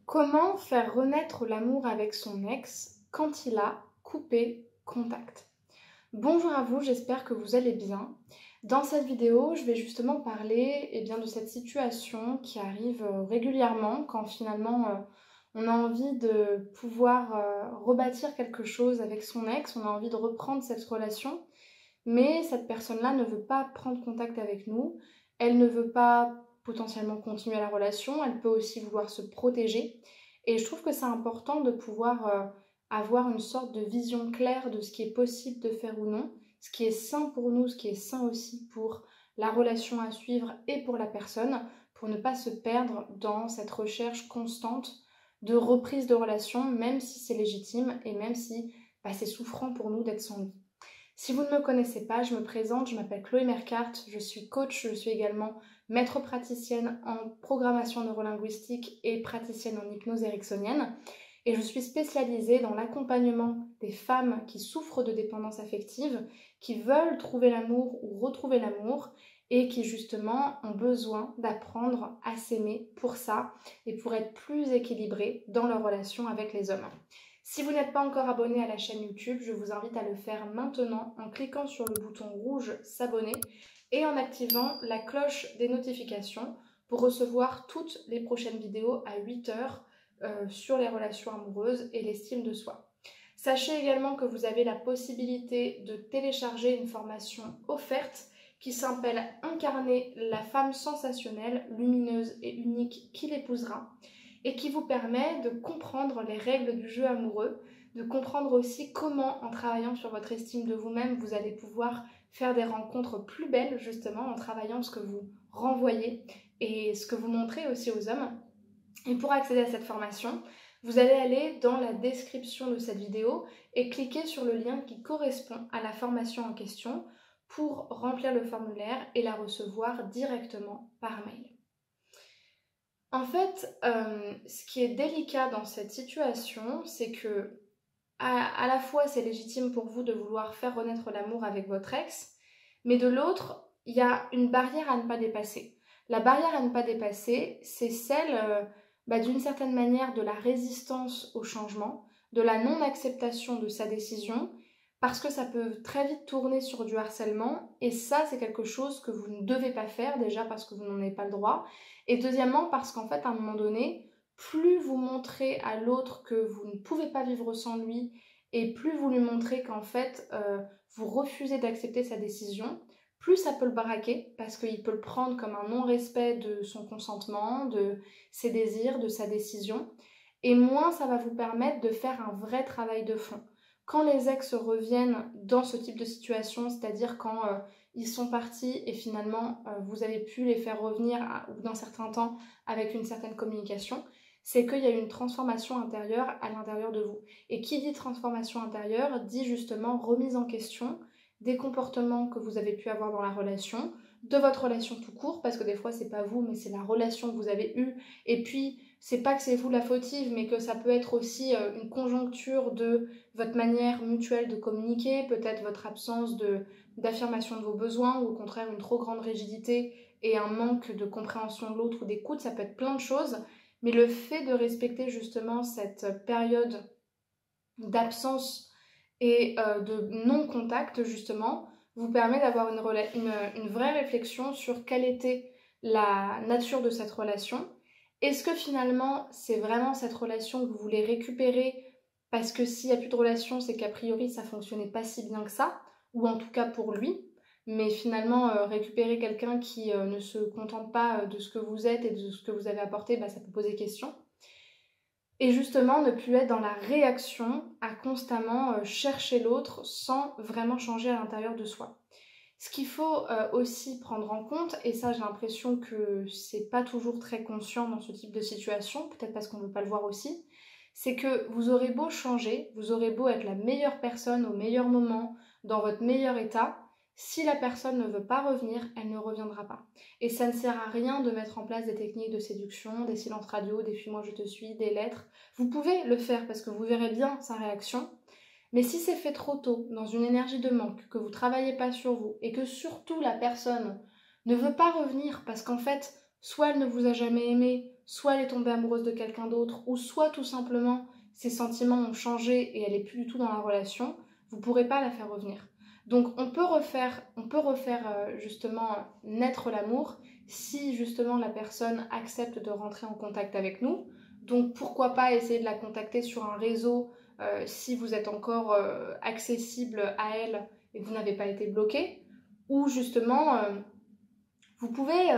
Comment faire renaître l'amour avec son ex quand il a coupé contact? Bonjour à vous, j'espère que vous allez bien. Dans cette vidéo, je vais justement parler de cette situation qui arrive régulièrement quand finalement on a envie de pouvoir rebâtir quelque chose avec son ex, on a envie de reprendre cette relation, mais cette personne-là ne veut pas prendre contact avec nous, elle ne veut pas potentiellement continuer la relation, elle peut aussi vouloir se protéger. Et je trouve que c'est important de pouvoir avoir une sorte de vision claire de ce qui est possible de faire ou non, ce qui est sain pour nous, ce qui est sain aussi pour la relation à suivre et pour la personne, pour ne pas se perdre dans cette recherche constante de reprise de relation, même si c'est légitime et même si c'est souffrant pour nous d'être sans lui. Si vous ne me connaissez pas, je me présente, je m'appelle Chloé Mercart, je suis coach, je suis également maître praticienne en programmation neurolinguistique et praticienne en hypnose ericksonienne. Et je suis spécialisée dans l'accompagnement des femmes qui souffrent de dépendance affective, qui veulent trouver l'amour ou retrouver l'amour et qui justement ont besoin d'apprendre à s'aimer pour ça et pour être plus équilibrées dans leur relation avec les hommes. Si vous n'êtes pas encore abonné à la chaîne YouTube, je vous invite à le faire maintenant en cliquant sur le bouton rouge s'abonner et en activant la cloche des notifications pour recevoir toutes les prochaines vidéos à 8h sur les relations amoureuses et l'estime de soi. Sachez également que vous avez la possibilité de télécharger une formation offerte qui s'appelle « Incarner la femme sensationnelle, lumineuse et unique qui l'épousera » et qui vous permet de comprendre les règles du jeu amoureux, de comprendre aussi comment, en travaillant sur votre estime de vous-même, vous allez pouvoir faire des rencontres plus belles, justement, en travaillant ce que vous renvoyez et ce que vous montrez aussi aux hommes. Et pour accéder à cette formation, vous allez aller dans la description de cette vidéo et cliquer sur le lien qui correspond à la formation en question pour remplir le formulaire et la recevoir directement par mail. En fait, ce qui est délicat dans cette situation, c'est que à la fois c'est légitime pour vous de vouloir faire renaître l'amour avec votre ex, mais de l'autre, il y a une barrière à ne pas dépasser. La barrière à ne pas dépasser, c'est celle d'une certaine manière de la résistance au changement, de la non-acceptation de sa décision, parce que ça peut très vite tourner sur du harcèlement, et ça c'est quelque chose que vous ne devez pas faire, déjà parce que vous n'en avez pas le droit, et deuxièmement parce qu'en fait à un moment donné, plus vous montrez à l'autre que vous ne pouvez pas vivre sans lui, et plus vous lui montrez qu'en fait vous refusez d'accepter sa décision, plus ça peut le braquer, parce qu'il peut le prendre comme un non-respect de son consentement, de ses désirs, de sa décision, et moins ça va vous permettre de faire un vrai travail de fond. Quand les ex reviennent dans ce type de situation, c'est-à-dire quand ils sont partis et finalement vous avez pu les faire revenir au bout d'un certain temps avec une certaine communication, c'est qu'il y a une transformation intérieure à l'intérieur de vous. Et qui dit transformation intérieure dit justement remise en question des comportements que vous avez pu avoir dans la relation, de votre relation tout court, parce que des fois c'est pas vous, mais c'est la relation que vous avez eue, et puis c'est pas que c'est vous la fautive, mais que ça peut être aussi une conjoncture de votre manière mutuelle de communiquer, peut-être votre absence d'affirmation de vos besoins, ou au contraire une trop grande rigidité et un manque de compréhension de l'autre ou d'écoute, ça peut être plein de choses, mais le fait de respecter justement cette période d'absence et de non-contact justement, vous permet d'avoir une vraie réflexion sur quelle était la nature de cette relation. Est-ce que finalement c'est vraiment cette relation que vous voulez récupérer, parce que s'il n'y a plus de relation, c'est qu'a priori ça fonctionnait pas si bien que ça, ou en tout cas pour lui, mais finalement récupérer quelqu'un qui ne se contente pas de ce que vous êtes et de ce que vous avez apporté, ça peut poser question. Et justement, ne plus être dans la réaction à constamment chercher l'autre sans vraiment changer à l'intérieur de soi. Ce qu'il faut aussi prendre en compte, et ça j'ai l'impression que c'est pas toujours très conscient dans ce type de situation, peut-être parce qu'on ne veut pas le voir aussi, c'est que vous aurez beau changer, vous aurez beau être la meilleure personne au meilleur moment, dans votre meilleur état, si la personne ne veut pas revenir, elle ne reviendra pas. Et ça ne sert à rien de mettre en place des techniques de séduction, des silences radio, des fuis-moi je te suis, des lettres. Vous pouvez le faire parce que vous verrez bien sa réaction, mais si c'est fait trop tôt, dans une énergie de manque, que vous ne travaillez pas sur vous, et que surtout la personne ne veut pas revenir parce qu'en fait, soit elle ne vous a jamais aimé, soit elle est tombée amoureuse de quelqu'un d'autre, ou soit tout simplement ses sentiments ont changé et elle n'est plus du tout dans la relation, vous ne pourrez pas la faire revenir. Donc on peut refaire justement naître l'amour si justement la personne accepte de rentrer en contact avec nous. Donc pourquoi pas essayer de la contacter sur un réseau si vous êtes encore accessible à elle et que vous n'avez pas été bloqué. Ou justement, vous pouvez,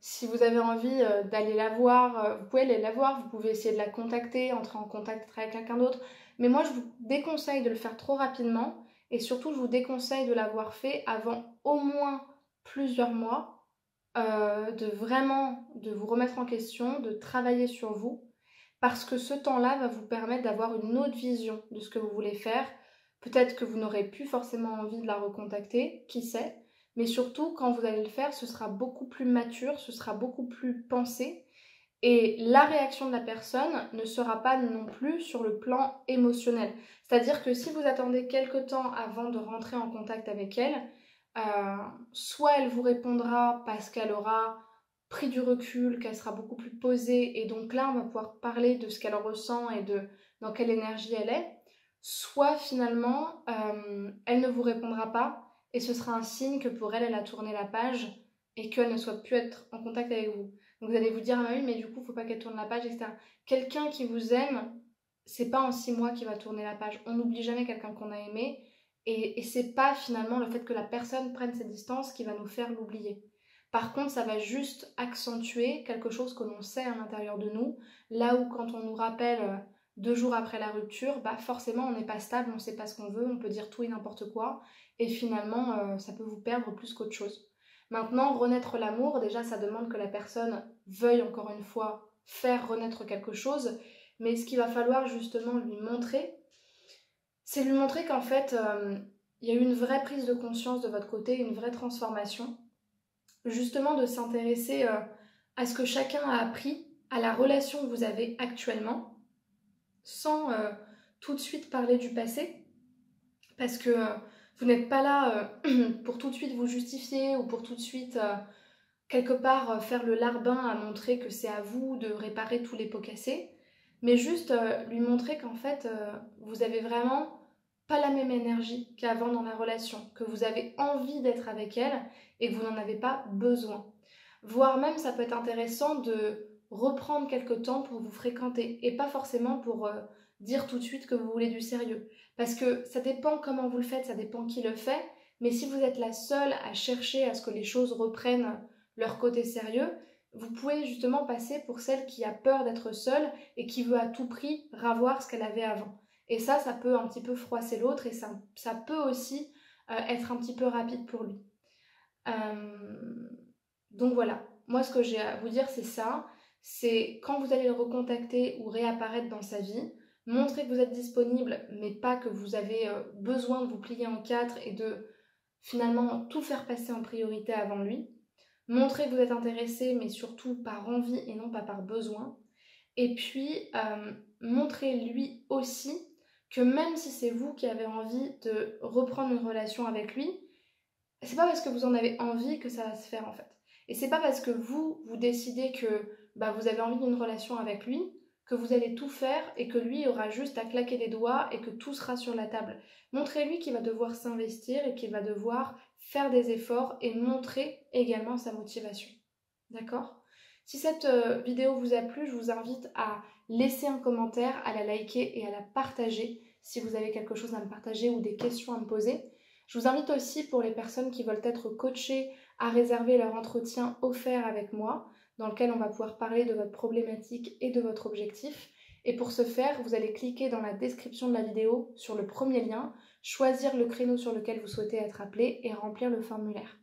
si vous avez envie d'aller la voir, vous pouvez aller la voir, vous pouvez essayer de la contacter, entrer en contact avec quelqu'un d'autre. Mais moi, je vous déconseille de le faire trop rapidement et surtout, je vous déconseille de l'avoir fait avant au moins plusieurs mois, de vous remettre en question, de travailler sur vous, parce que ce temps-là va vous permettre d'avoir une autre vision de ce que vous voulez faire. Peut-être que vous n'aurez plus forcément envie de la recontacter, qui sait, mais surtout, quand vous allez le faire, ce sera beaucoup plus mature, ce sera beaucoup plus pensé, et la réaction de la personne ne sera pas non plus sur le plan émotionnel. C'est-à-dire que si vous attendez quelque temps avant de rentrer en contact avec elle, soit elle vous répondra parce qu'elle aura pris du recul, qu'elle sera beaucoup plus posée, et donc là, on va pouvoir parler de ce qu'elle ressent et de dans quelle énergie elle est, soit finalement, elle ne vous répondra pas, et ce sera un signe que pour elle, elle a tourné la page, et qu'elle ne souhaite plus être en contact avec vous. Donc vous allez vous dire, ah oui, mais du coup, il ne faut pas qu'elle tourne la page, etc. Quelqu'un qui vous aime, c'est pas en 6 mois qu'il va tourner la page. On n'oublie jamais quelqu'un qu'on a aimé, et c'est pas finalement le fait que la personne prenne ses distances qui va nous faire l'oublier. Par contre, ça va juste accentuer quelque chose que l'on sait à l'intérieur de nous, là où quand on nous rappelle 2 jours après la rupture, bah forcément on n'est pas stable, on ne sait pas ce qu'on veut, on peut dire tout et n'importe quoi, et finalement ça peut vous perdre plus qu'autre chose. Maintenant, renaître l'amour, déjà ça demande que la personne veuille encore une fois faire renaître quelque chose, mais ce qu'il va falloir justement lui montrer, c'est lui montrer qu'en fait, il y a eu une vraie prise de conscience de votre côté, une vraie transformation, justement de s'intéresser à ce que chacun a appris, à la relation que vous avez actuellement, sans tout de suite parler du passé, parce que vous n'êtes pas là pour tout de suite vous justifier ou pour tout de suite quelque part faire le larbin à montrer que c'est à vous de réparer tous les pots cassés, mais juste lui montrer qu'en fait vous avez vraiment pas la même énergie qu'avant dans la relation, que vous avez envie d'être avec elle et que vous n'en avez pas besoin. Voire même ça peut être intéressant de reprendre quelque temps pour vous fréquenter et pas forcément pour dire tout de suite que vous voulez du sérieux. Parce que ça dépend comment vous le faites, ça dépend qui le fait, mais si vous êtes la seule à chercher à ce que les choses reprennent leur côté sérieux, vous pouvez justement passer pour celle qui a peur d'être seule et qui veut à tout prix ravoir ce qu'elle avait avant. Et ça peut un petit peu froisser l'autre et ça peut aussi être un petit peu rapide pour lui. Donc voilà, moi ce que j'ai à vous dire c'est ça, c'est quand vous allez le recontacter ou réapparaître dans sa vie, montrez que vous êtes disponible mais pas que vous avez besoin de vous plier en quatre et de finalement tout faire passer en priorité avant lui. Montrez que vous êtes intéressé mais surtout par envie et non pas par besoin. Et puis montrez lui aussi que même si c'est vous qui avez envie de reprendre une relation avec lui, c'est pas parce que vous en avez envie que ça va se faire en fait. Et c'est pas parce que vous décidez que vous avez envie d'une relation avec lui que vous allez tout faire et que lui aura juste à claquer des doigts et que tout sera sur la table. Montrez-lui qu'il va devoir s'investir et qu'il va devoir faire des efforts et montrer également sa motivation. D'accord ? Si cette vidéo vous a plu, je vous invite à laisser un commentaire, à la liker et à la partager si vous avez quelque chose à me partager ou des questions à me poser. Je vous invite aussi pour les personnes qui veulent être coachées à réserver leur entretien offert avec moi, dans lequel on va pouvoir parler de votre problématique et de votre objectif. Et pour ce faire, vous allez cliquer dans la description de la vidéo sur le premier lien, choisir le créneau sur lequel vous souhaitez être appelé et remplir le formulaire.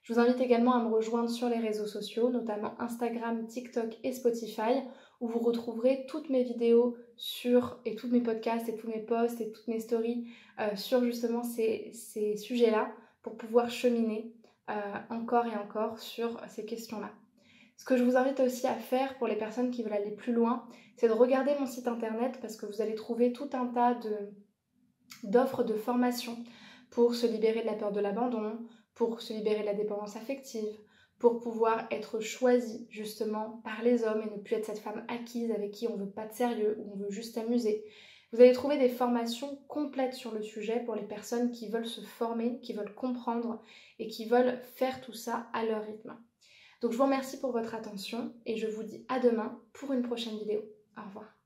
Je vous invite également à me rejoindre sur les réseaux sociaux, notamment Instagram, TikTok et Spotify, où vous retrouverez toutes mes vidéos et tous mes podcasts et tous mes posts et toutes mes stories sur justement ces sujets-là pour pouvoir cheminer encore et encore sur ces questions-là. Ce que je vous invite aussi à faire pour les personnes qui veulent aller plus loin, c'est de regarder mon site internet parce que vous allez trouver tout un tas d'offres de formation pour se libérer de la peur de l'abandon, pour se libérer de la dépendance affective, pour pouvoir être choisie justement par les hommes et ne plus être cette femme acquise avec qui on veut pas de sérieux ou on veut juste s'amuser. Vous allez trouver des formations complètes sur le sujet pour les personnes qui veulent se former, qui veulent comprendre et qui veulent faire tout ça à leur rythme. Donc je vous remercie pour votre attention et je vous dis à demain pour une prochaine vidéo. Au revoir.